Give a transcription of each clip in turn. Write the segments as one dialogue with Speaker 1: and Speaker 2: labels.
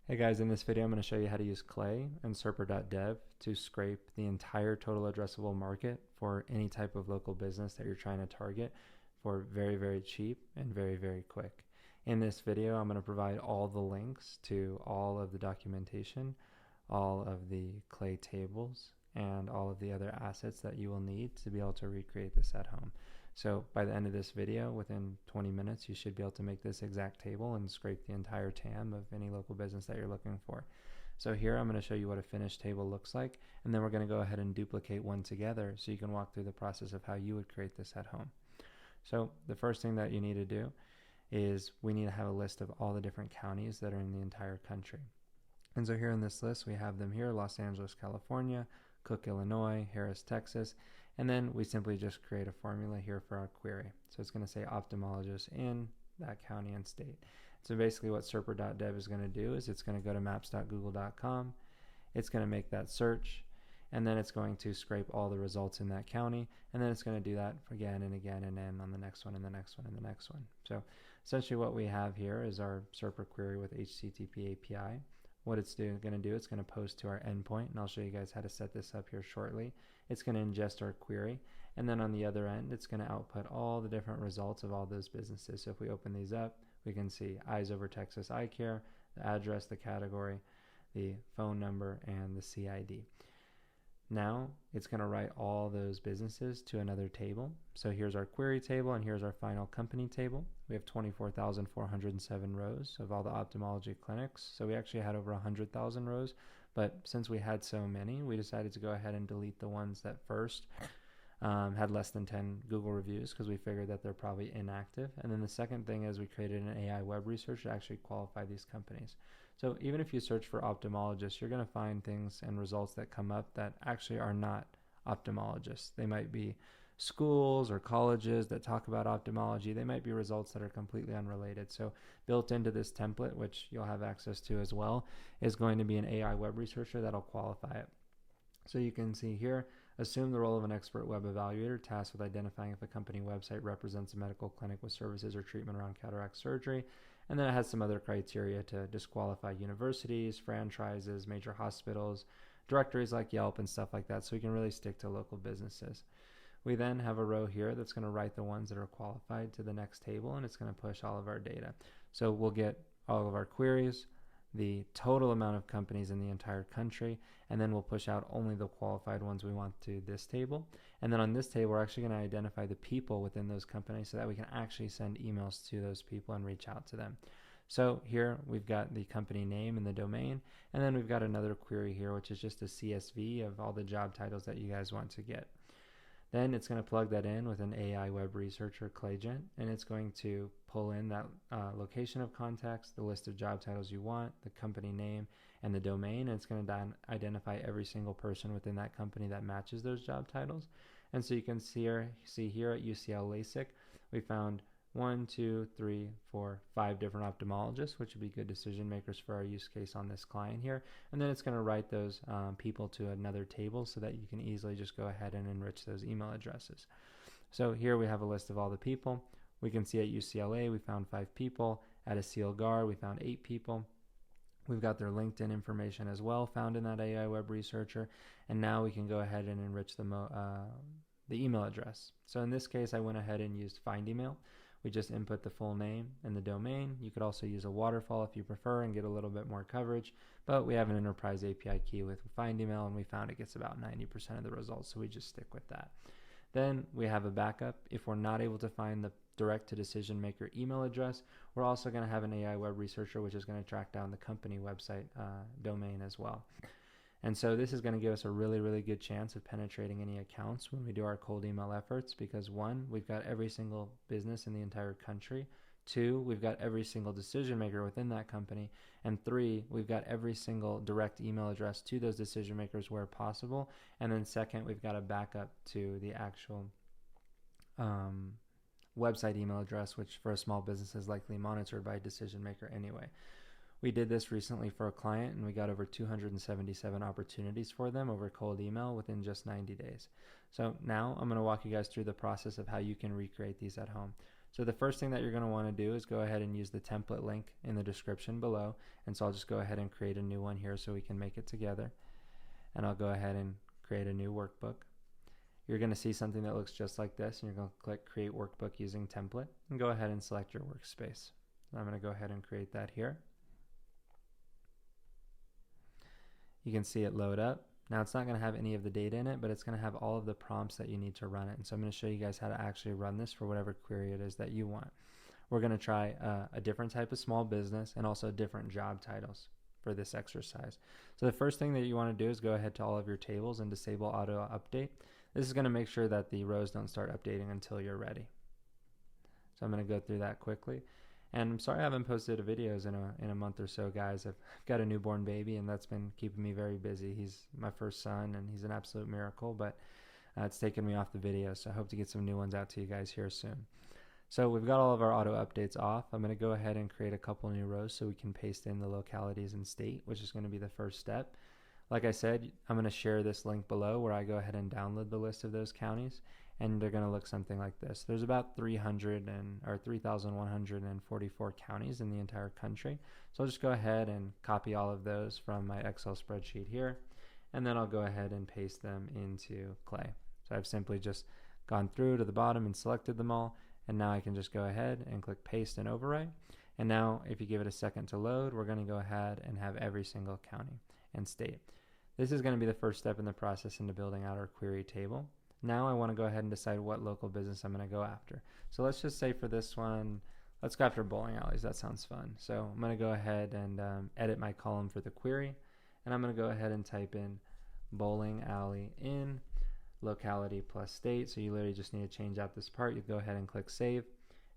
Speaker 1: Hey guys, in this video I'm going to show you how to use Clay and Serper.dev to scrape the entire total addressable market for any type of local business that you're trying to target for very, very cheap and very, very quick. In this video I'm going to provide all the links to all of the documentation, all of the Clay tables, and all of the other assets that you will need to be able to recreate this at home. So by the end of this video, within 20 minutes, you should be able to make this exact table and scrape the entire TAM of any local business that you're looking for. So here I'm going to show you what a finished table looks like, and then we're going to go ahead and duplicate one together so you can walk through the process of how you would create this at home. So the first thing that you need to do is we need to have a list of all the different counties that are in the entire country. And so here in this list, we have them here: Los Angeles, California, Cook, Illinois, Harris, Texas, and then we simply just create a formula here for our query. So it's going to say ophthalmologist in that county and state. So basically what Serper.dev is going to do is it's going to go to maps.google.com, it's going to make that search, and then it's going to scrape all the results in that county, and then it's going to do that again and again and then on the next one and the next one and the next one. So essentially what we have here is our Serper query with HTTP API. What it's going to do, it's going to post to our endpoint, and I'll show you guys how to set this up here shortly. It's going to ingest our query, and then on the other end, it's going to output all the different results of all those businesses. So if we open these up, we can see Eyes Over Texas Eye Care, the address, the category, the phone number, and the CID. Now it's going to write all those businesses to another table. So here's our query table, and here's our final company table. We have 24,407 rows of all the ophthalmology clinics. So we actually had over 100,000 rows, but since we had so many, we decided to go ahead and delete the ones that first had less than 10 Google reviews, because we figured that they're probably inactive. And then the second thing is we created an AI web research to actually qualify these companies. So even if you search for ophthalmologists, you're going to find things and results that come up that actually are not ophthalmologists. They might be schools or colleges that talk about ophthalmology. They might be results that are completely unrelated. So built into this template, which you'll have access to as well, is going to be an AI web researcher that'll qualify it. So you can see here, assume the role of an expert web evaluator tasked with identifying if a company website represents a medical clinic with services or treatment around cataract surgery. And then it has some other criteria to disqualify universities, franchises, major hospitals, directories like Yelp and stuff like that, so we can really stick to local businesses. We then have a row here that's going to write the ones that are qualified to the next table, and it's going to push all of our data. So we'll get all of our queries, the total amount of companies in the entire country, and then we'll push out only the qualified ones we want to this table. And then on this table, we're actually going to identify the people within those companies so that we can actually send emails to those people and reach out to them. So here we've got the company name and the domain, and then we've got another query here, which is just a CSV of all the job titles that you guys want to get. Then it's going to plug that in with an AI web researcher, ClayGent, and it's going to pull in that location of contacts, the list of job titles you want, the company name, and the domain, and it's going to identify every single person within that company that matches those job titles. And so you can see here at UCL LASIK, we found 1, 2, 3, 4, 5 different ophthalmologists, which would be good decision makers for our use case on this client here. And then it's going to write those people to another table so that you can easily just go ahead and enrich those email addresses. So here we have a list of all the people. We can see at UCLA we found 5 people. At ACLGAR we found 8 people. We've got their LinkedIn information as well found in that AI web researcher. And now we can go ahead and enrich the email address. So in this case I went ahead and used findymail. We just input the full name and the domain. You could also use a waterfall if you prefer and get a little bit more coverage, but we have an enterprise API key with findymail, and we found it gets about 90% of the results, so we just stick with that. Then we have a backup. If we're not able to find the direct to decision maker email address, we're also going to have an AI web researcher which is going to track down the company website domain as well. And so this is going to give us a really, really good chance of penetrating any accounts when we do our cold email efforts, because 1, we've got every single business in the entire country. 2, we've got every single decision maker within that company. And 3, we've got every single direct email address to those decision makers where possible. And then second, we've got a backup to the actual website email address, which for a small business is likely monitored by a decision maker anyway. We did this recently for a client, and we got over 277 opportunities for them over cold email within just 90 days. So now I'm going to walk you guys through the process of how you can recreate these at home. So the first thing that you're going to want to do is go ahead and use the template link in the description below. And so I'll just go ahead and create a new one here so we can make it together. And I'll go ahead and create a new workbook. You're going to see something that looks just like this, and you're going to click Create Workbook Using Template, and go ahead and select your workspace. I'm going to go ahead and create that here. You can see it load up. Now it's not going to have any of the data in it, but it's going to have all of the prompts that you need to run it. And so I'm going to show you guys how to actually run this for whatever query it is that you want. We're going to try a different type of small business and also different job titles for this exercise. So the first thing that you want to do is go ahead to all of your tables and disable auto update. This is going to make sure that the rows don't start updating until you're ready. So I'm going to go through that quickly. And I'm sorry I haven't posted videos in a month or so, guys. I've got a newborn baby, and that's been keeping me very busy. He's my first son, and he's an absolute miracle, but it's taken me off the video, so I hope to get some new ones out to you guys here soon. So we've got all of our auto updates off. I'm going to go ahead and create a couple new rows so we can paste in the localities and state, which is going to be the first step. Like I said, I'm going to share this link below where I go ahead and download the list of those counties, and they're going to look something like this. There's about 3,144 counties in the entire country. So I'll just go ahead and copy all of those from my Excel spreadsheet here, and then I'll go ahead and paste them into Clay. So I've simply just gone through to the bottom and selected them all, and now I can just go ahead and click Paste and Overwrite. And now if you give it a second to load, we're going to go ahead and have every single county and state. This is going to be the first step in the process into building out our query table. Now I want to go ahead and decide what local business I'm going to go after. So let's just say for this one, let's go after bowling alleys. That sounds fun. So I'm going to go ahead and edit my column for the query. And I'm going to go ahead and type in bowling alley in locality plus state. So you literally just need to change out this part. You go ahead and click save.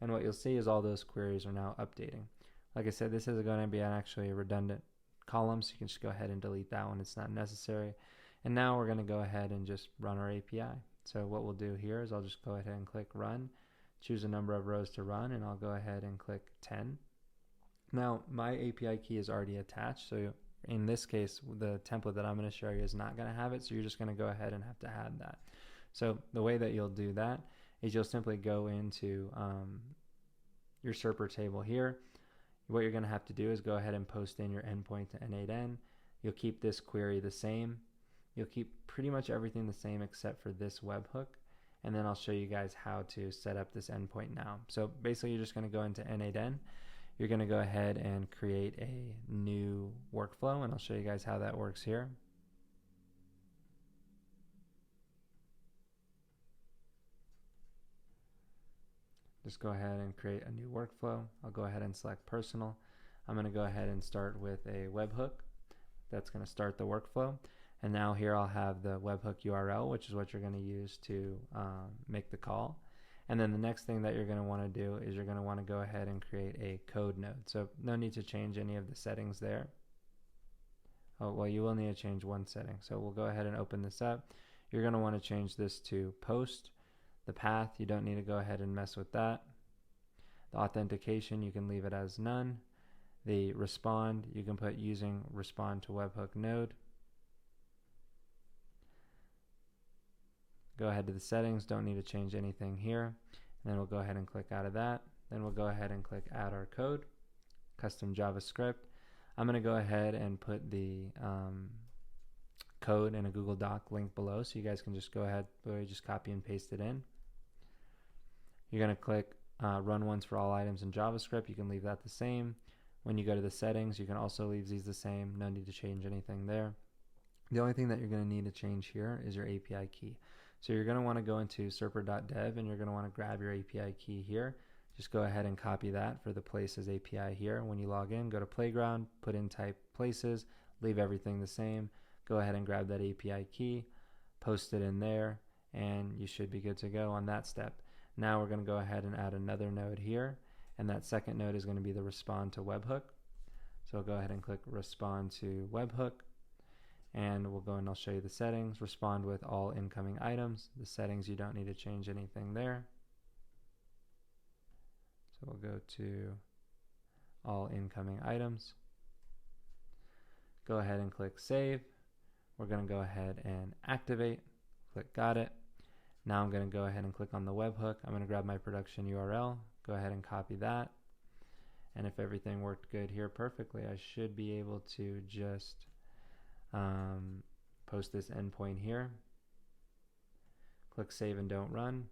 Speaker 1: And what you'll see is all those queries are now updating. Like I said, this is going to be actually a redundant column, so you can just go ahead and delete that one. It's not necessary. And now we're going to go ahead and just run our API. So what we'll do here is I'll just go ahead and click run, choose a number of rows to run, and I'll go ahead and click 10. Now my API key is already attached, so in this case the template that I'm going to show you is not going to have it, so you're just going to go ahead and have to add that. So the way that you'll do that is you'll simply go into your Serper table here. What you're going to have to do is go ahead and post in your endpoint to N8N. You'll keep this query the same. You'll keep pretty much everything the same except for this webhook. And then I'll show you guys how to set up this endpoint now. So basically you're just going to go into N8N. You're going to go ahead and create a new workflow, and I'll show you guys how that works here. Just go ahead and create a new workflow. I'll go ahead and select personal. I'm going to go ahead and start with a webhook. That's going to start the workflow. And now here I'll have the webhook URL, which is what you're going to use to make the call. And then the next thing that you're going to want to do is you're going to want to go ahead and create a code node. So no need to change any of the settings there. Oh, well, you will need to change one setting. So we'll go ahead and open this up. You're going to want to change this to post. The path, you don't need to go ahead and mess with that. The authentication, you can leave it as none. The respond, you can put using respond to webhook node. Go ahead to the settings, don't need to change anything here. And then we'll go ahead and click out of that. Then we'll go ahead and click add our code, custom JavaScript. I'm going to go ahead and put the code in a Google Doc link below, so you guys can just go ahead, just copy and paste it in. You're going to click run once for all items in JavaScript. You can leave that the same. When you go to the settings, you can also leave these the same. No need to change anything there. The only thing that you're going to need to change here is your API key. So you're going to want to go into serper.dev, and you're going to want to grab your API key here. Just go ahead and copy that for the places API here. When you log in, go to playground, put in type places, leave everything the same. Go ahead and grab that API key, post it in there, and you should be good to go on that step. Now we're going to go ahead and add another node here, and that second node is going to be the respond to webhook. So I'll go ahead and click respond to webhook, and we'll go and I'll show you the settings. Respond with all incoming items. The settings, you don't need to change anything there. So we'll go to all incoming items. Go ahead and click save. We're going to go ahead and activate. Click got it. Now I'm going to go ahead and click on the webhook. I'm going to grab my production URL, go ahead and copy that. And if everything worked good here perfectly, I should be able to just post this endpoint here. Click save and don't run.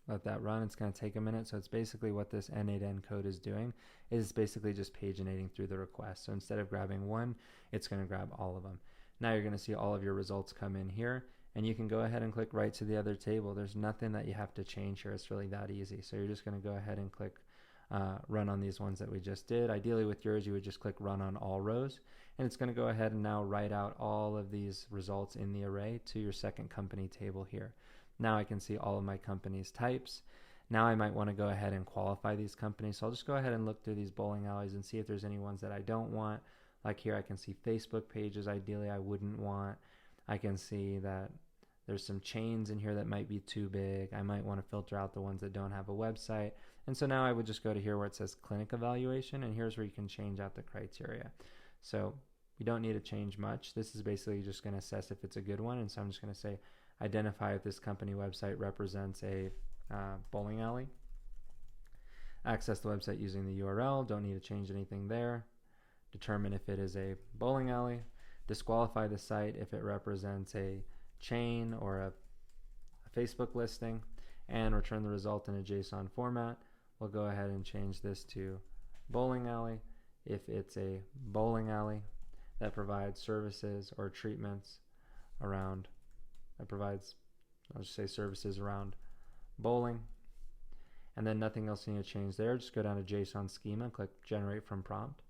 Speaker 1: Let that run. It's going to take a minute. So it's basically what this N8N code is doing is basically just paginating through the request. So instead of grabbing one, it's going to grab all of them. Now you're going to see all of your results come in here, and you can go ahead and click right to the other table. There's nothing that you have to change here. It's really that easy. So you're just going to go ahead and click run on these ones that we just did. Ideally with yours, you would just click run on all rows, and it's going to go ahead and now write out all of these results in the array to your second company table here. Now I can see all of my companies types. Now I might want to go ahead and qualify these companies. So I'll just go ahead and look through these bowling alleys and see if there's any ones that I don't want. Like here I can see Facebook pages ideally I wouldn't want. I can see that there's some chains in here that might be too big. I might want to filter out the ones that don't have a website. And so now I would just go to here where it says clinic evaluation, and here's where you can change out the criteria. So you don't need to change much. This is basically just going to assess if it's a good one. And so I'm just going to say identify if this company website represents a bowling alley. Access the website using the URL. Don't need to change anything there. Determine if it is a bowling alley. Disqualify the site if it represents a chain or a Facebook listing, and return the result in a JSON format. We'll go ahead and change this to bowling alley if it's a bowling alley that provides services or treatments around, I'll just say services around bowling. And then nothing else you need to change there. Just go down to JSON schema, click generate from prompt.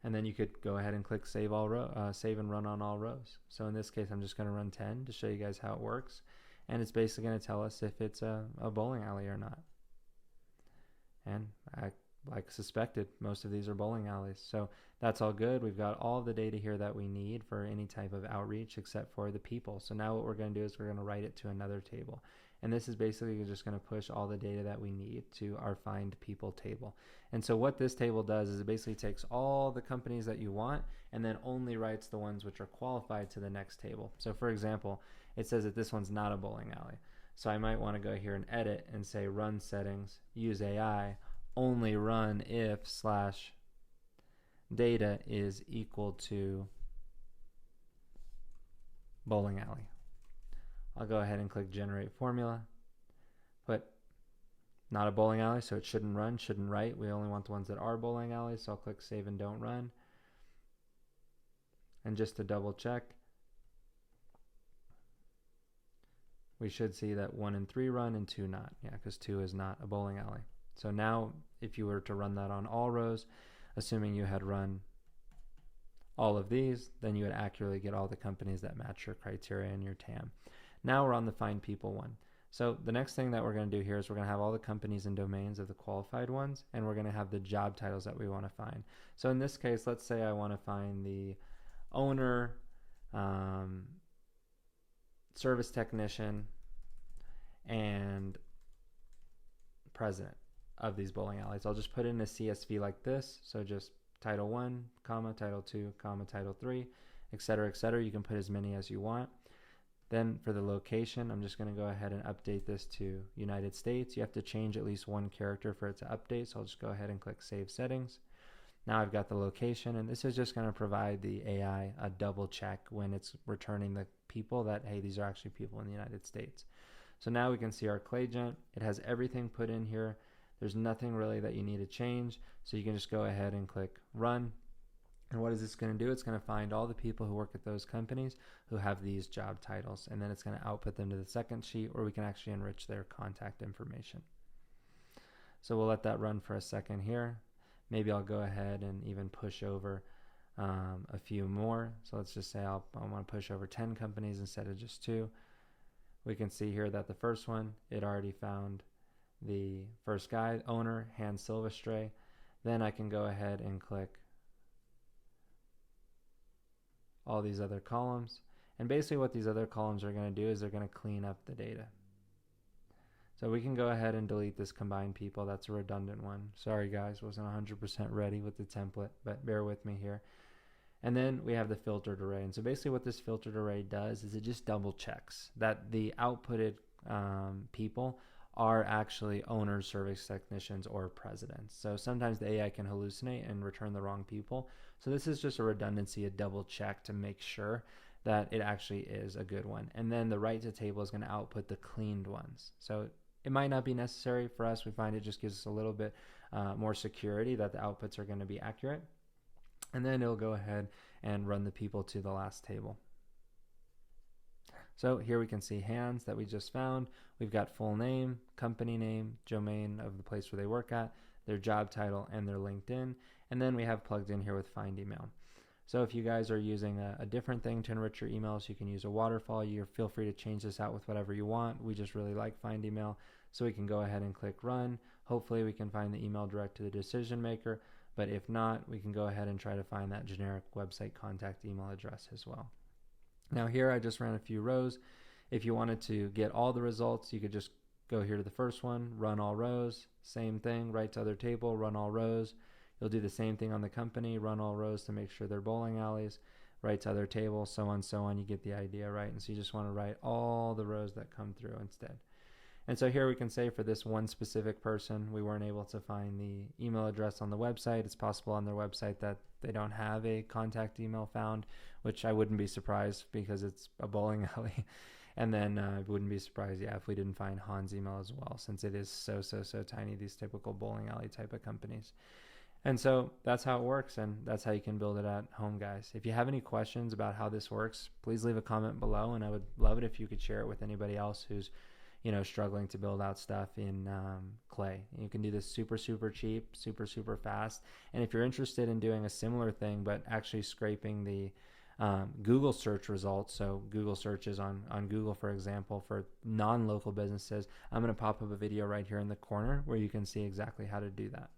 Speaker 1: And then you could go ahead and click save and run on all rows. So in this case, I'm just going to run 10 to show you guys how it works. And it's basically going to tell us if it's a bowling alley or not. And like suspected, most of these are bowling alleys. So that's all good. We've got all the data here that we need for any type of outreach except for the people. So now what we're going to do is we're going to write it to another table. And this is basically just going to push all the data that we need to our find people table. And so what this table does is it basically takes all the companies that you want and then only writes the ones which are qualified to the next table. So for example, it says that this one's not a bowling alley. So I might want to go here and edit and say run settings, use AI, only run if / data is equal to bowling alley. I'll go ahead and click generate formula, put not a bowling alley, so it shouldn't run, shouldn't write. We only want the ones that are bowling alleys, so I'll click save and don't run. And just to double check, we should see that 1 and 3 run and 2 not. Yeah, because 2 is not a bowling alley. So now if you were to run that on all rows, assuming you had run all of these, then you would accurately get all the companies that match your criteria in your TAM. Now we're on the find people one. So the next thing that we're going to do here is we're going to have all the companies and domains of the qualified ones, and we're going to have the job titles that we want to find. So in this case, let's say I want to find the owner, service technician, and president of these bowling alleys. I'll just put in a CSV like this. So just title 1, comma, title 2, comma, title 3, etc., etc. You can put as many as you want. Then for the location, I'm just going to go ahead and update this to United States. You have to change at least one character for it to update, so I'll just go ahead and click Save Settings. Now I've got the location, and this is just going to provide the AI a double check when it's returning the people that, hey, these are actually people in the United States. So now we can see our ClayGent. It has everything put in here. There's nothing really that you need to change, so you can just go ahead and click Run. And what is this going to do? It's going to find all the people who work at those companies who have these job titles, and then it's going to output them to the second sheet where we can actually enrich their contact information. So we'll let that run for a second here. Maybe I'll go ahead and even push over a few more. So let's just say I want to push over 10 companies instead of just 2. We can see here that the first one, it already found the first guy, owner, Hans Silvestre. Then I can go ahead and click all these other columns. And basically what these other columns are going to do is they're going to clean up the data. So we can go ahead and delete this combined people. That's a redundant one. Sorry guys, wasn't 100% ready with the template, but bear with me here. And then we have the filtered array. And so basically what this filtered array does is it just double checks that the outputted people are actually owners, service technicians, or presidents. So sometimes the AI can hallucinate and return the wrong people. So this is just a redundancy, a double check to make sure that it actually is a good one. And then the right to table is going to output the cleaned ones. So it might not be necessary for us. We find it just gives us a little bit more security that the outputs are going to be accurate. And then it'll go ahead and run the people to the last table. So here we can see hands that we just found. We've got full name, company name, domain of the place where they work at, their job title, and their LinkedIn. And then we have plugged in here with Find Email. So if you guys are using a different thing to enrich your emails, you can use a waterfall. You feel free to change this out with whatever you want. We just really like Find Email. So we can go ahead and click run. Hopefully we can find the email direct to the decision maker. But if not, we can go ahead and try to find that generic website contact email address as well. Now here I just ran a few rows. If you wanted to get all the results, you could just go here to the first one, run all rows, same thing, right to other table, run all rows. You'll do the same thing on the company, run all rows to make sure they're bowling alleys, right to other table, so on, so on. You get the idea, right? And so you just want to write all the rows that come through instead. And so here we can say for this one specific person, we weren't able to find the email address on the website. It's possible on their website that they don't have a contact email found, which I wouldn't be surprised because it's a bowling alley. And then I wouldn't be surprised, if we didn't find Han's email as well, since it is so tiny, these typical bowling alley type of companies. And so that's how it works, and that's how you can build it at home, guys. If you have any questions about how this works, please leave a comment below, and I would love it if you could share it with anybody else who's struggling to build out stuff in Clay. You can do this super cheap, super fast. And if you're interested in doing a similar thing, but actually scraping the Google search results, so Google searches on Google, for example, for non-local businesses, I'm going to pop up a video right here in the corner where you can see exactly how to do that.